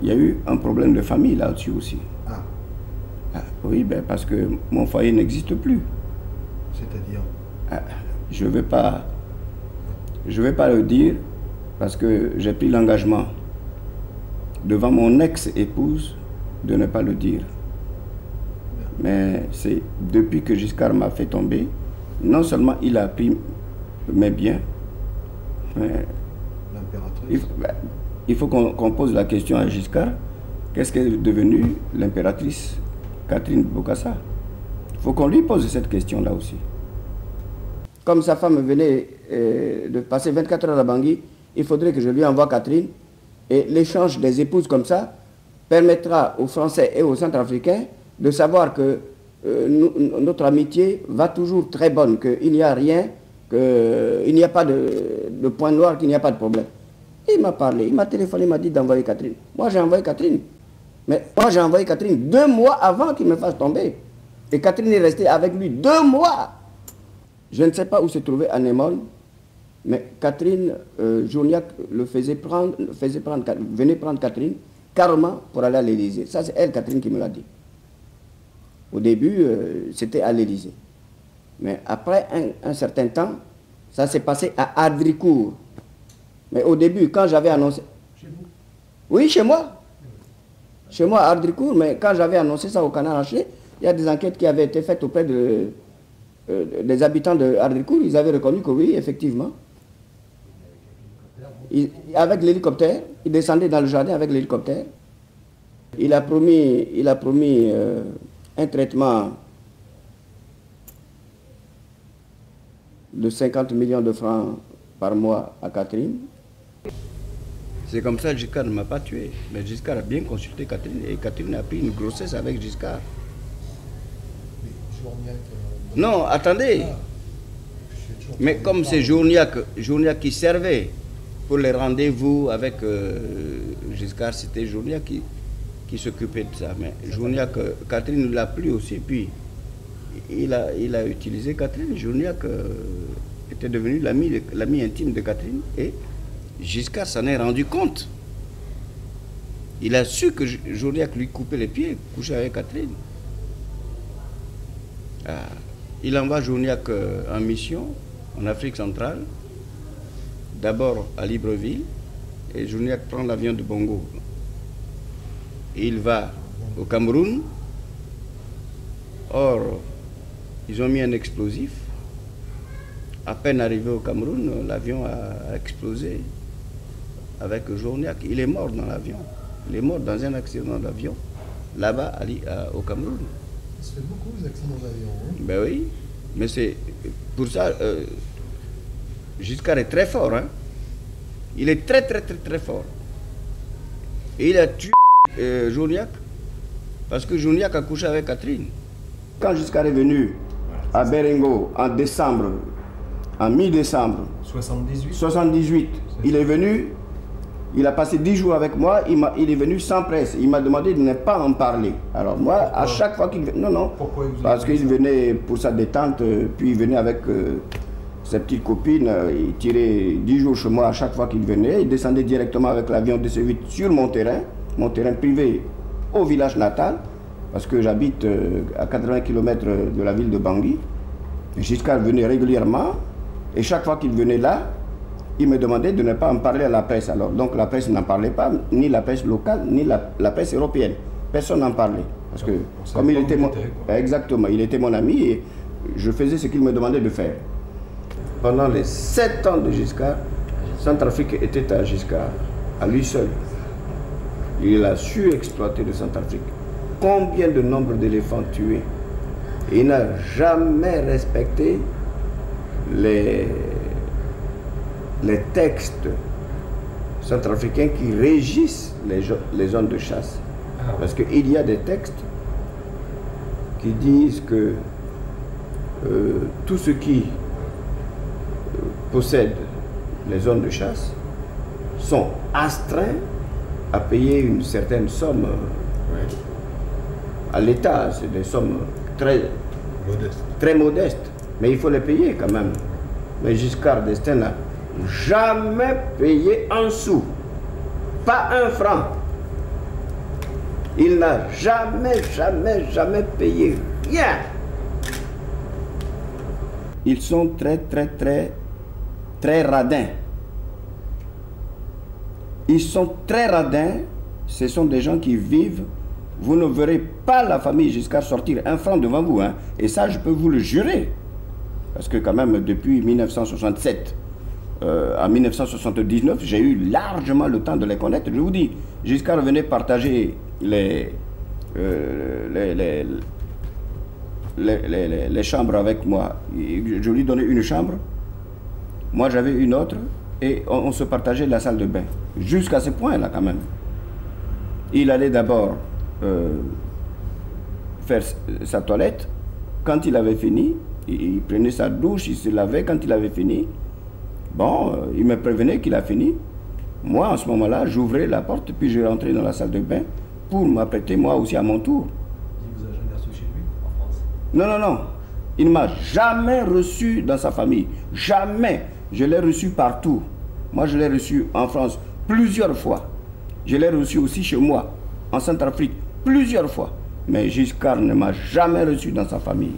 Il y a eu un problème de famille là-dessus aussi. Ah. Ah, oui, ben parce que mon foyer n'existe plus. C'est-à-dire? Ah, je vais pas le dire parce que j'ai pris l'engagement devant mon ex-épouse de ne pas le dire. Mais c'est depuis que Giscard m'a fait tomber, non seulement il a pris mes biens, mais il faut qu'on pose la question à Giscard, qu'est-ce qu'est devenue l'impératrice Catherine Bokassa? Il faut qu'on lui pose cette question-là aussi. Comme sa femme venait de passer 24 heures à Bangui, il faudrait que je lui envoie Catherine. Et l'échange des épouses comme ça permettra aux Français et aux Centrafricains de savoir que notre amitié va toujours très bonne, qu'il n'y a rien, qu'il n'y a pas de point noir, qu'il n'y a pas de problème. Il m'a parlé, il m'a téléphoné, il m'a dit d'envoyer Catherine. Moi j'ai envoyé Catherine. Mais moi j'ai envoyé Catherine 2 mois avant qu'il me fasse tomber. Et Catherine est restée avec lui 2 mois. Je ne sais pas où se trouvait Anémone, mais Catherine, Journiac venait prendre Catherine carrément pour aller à l'Élysée. Ça c'est elle, Catherine, qui me l'a dit. Au début, c'était à l'Élysée. Mais après un certain temps, ça s'est passé à Ardricourt. Mais au début, quand j'avais annoncé... Chez vous? Oui, chez moi. Chez moi, à Ardricourt, mais quand j'avais annoncé ça au Canard Enchaîné, il y a des enquêtes qui avaient été faites auprès des habitants de Ardricourt. Ils avaient reconnu que oui, effectivement. Avec l'hélicoptère, il descendait dans le jardin avec l'hélicoptère. Il a promis un traitement de 50 millions de francs par mois à Catherine. C'est comme ça que Giscard ne m'a pas tué. Mais Giscard a bien consulté Catherine et Catherine a pris une grossesse avec Giscard. Non, attendez. Mais comme c'est Journiac qui servait pour les rendez-vous avec Giscard, c'était Journiac qui s'occupait de ça. Mais Journiac, Catherine l'a plu aussi. Puis il a utilisé Catherine. Journiac était devenu l'ami intime de Catherine et Giscard s'en est rendu compte. Il a su que Journiac lui coupait les pieds, couchait avec Catherine. Ah, il envoie Journiac en mission en Afrique centrale, d'abord à Libreville, et Journiac prend l'avion de Bongo. Et il va au Cameroun. Or, ils ont mis un explosif. À peine arrivé au Cameroun, l'avion a explosé avec Journiac. Il est mort dans l'avion. Il est mort dans un accident d'avion, là-bas, au Cameroun. Ça se fait beaucoup, les accidents d'avion. Hein? Ben oui, mais c'est pour ça, Giscard est très fort. Hein? Il est très fort. Et il a tué Journiac parce que Journiac a couché avec Catherine. Quand Giscard est venu à Berengo en décembre, en mi-décembre 78, il est venu, il a passé 10 jours avec moi, il est venu sans presse. Il m'a demandé de ne pas en parler. Alors moi, pourquoi? À chaque fois qu'il venait... Non, parce qu'il venait pour sa détente, puis il venait avec ses petites copines, il tirait 10 jours chez moi à chaque fois qu'il venait, il descendait directement avec l'avion DC-8 sur mon terrain privé au village natal, parce que j'habite à 80 km de la ville de Bangui. Giscard venait régulièrement, et chaque fois qu'il venait là, il me demandait de ne pas en parler à la presse. Alors, donc la presse n'en parlait pas, ni la presse locale, ni la presse européenne. Personne n'en parlait. Parce que, comme il était exactement, il était mon ami et je faisais ce qu'il me demandait de faire. Pendant les 7 ans de Giscard, Centrafrique était à Giscard, à lui seul. Il a su exploiter le Centrafrique. Combien de nombre d'éléphants tués? Il n'a jamais respecté les textes centrafricains qui régissent les zones de chasse. Parce qu'il y a des textes qui disent que tout ce qui possède les zones de chasse sont astreints à payer une certaine somme à l'État. C'est des sommes très modestes, mais il faut les payer quand même. Mais Giscard d'Estaing n'a jamais payé un sou, pas un franc. Il n'a jamais, jamais, jamais payé rien. Ils sont très radins. Ils sont très radins. Ce sont des gens qui vivent. Vous ne verrez pas la famille Giscard sortir un franc devant vous. Hein. Et ça, je peux vous le jurer. Parce que quand même, depuis 1967 à 1979, j'ai eu largement le temps de les connaître. Je vous dis, Giscard venait partager les chambres avec moi. Je lui donnais une chambre, moi j'avais une autre, et on se partageait la salle de bain. Jusqu'à ce point-là quand même. Il allait d'abord faire sa toilette. Quand il avait fini, il prenait sa douche, il se lavait. Quand il avait fini, bon, il me prévenait qu'il a fini. Moi, en ce moment-là, j'ouvrais la porte, puis je rentrais dans la salle de bain pour m'apprêter moi aussi à mon tour. Il vous a jamais reçu chez lui, en France? Non, non, non. Il ne m'a jamais reçu dans sa famille. Jamais. Je l'ai reçu partout. Moi, je l'ai reçu en France plusieurs fois. Je l'ai reçu aussi chez moi, en Centrafrique, plusieurs fois. Mais Giscard ne m'a jamais reçu dans sa famille.